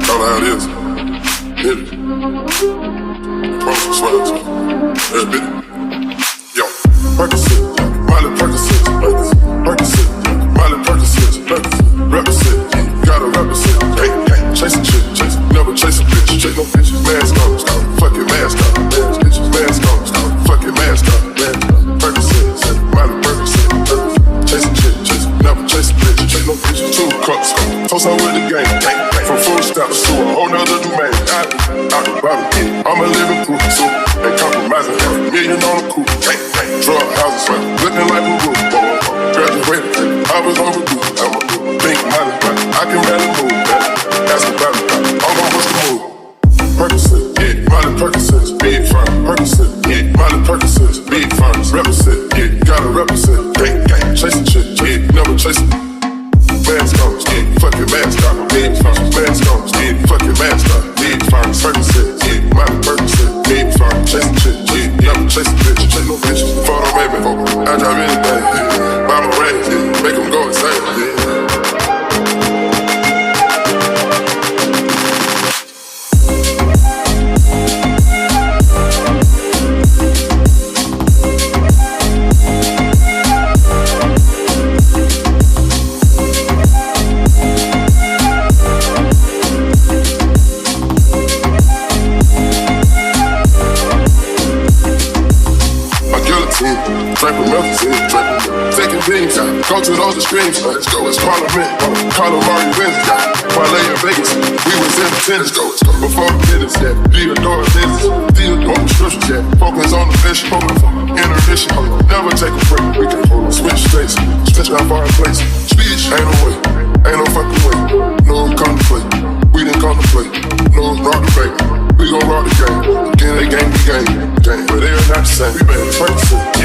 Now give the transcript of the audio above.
Know how it is. Hit it. Promise sweats. Let's hit it. Yo, Percocet, Miley Percocet, Percocet, Miley Percocet, represent, gotta represent. Hey, hey, chasing shit, never chase a bitch, chase no bitch. Mask on, fucking mask on, mask on, fucking mask on. Percocet, Miley Percocet, chasing shit, never chase a bitch, chase no bitch. 2 cups, toast on with the game, from full stop to a whole nother domain. Out the bottom, I'm a living proof, so ain't compromising. $1 million on the coupe, drug houses, looking like a roof. Graduated, I was overdue. I'm a pink money, I can barely move. Ask about it, I'm on what's the move. Percocet, yeah, Miley Percocet, big firm. Percocet, yeah, Miley Percocet, big firms. Represent, yeah, gotta represent. Gang, chasing shit, yeah, never chasing. Mask on, yeah, fucking mask on, big firms. Mask on, yeah, fucking mask on, big firms. Percocet, yeah, Miley Percocet, big firm. Chasing shit, yeah, never chasing bitch, chase no bitch. Photo baby, I drive anything, buy my rings, yeah, make them go insane, yeah. Drink with Mercedes, taking beams, go to those extremes. Let's go, it's Parliament, call them Marty Benz, parlay in Vegas, we was in the tennis, go. Before the business, yeah, Theodore business, Theodore prescriptions, yeah, focus on the mission, intermission, never take a break, we can switch states, stretch out far in place, speech, ain't no way, ain't no fucking way, no contemplate, we didn't contemplate, no rock debate, we gon' rock the game, again they game, but they are not the same, we better practice it.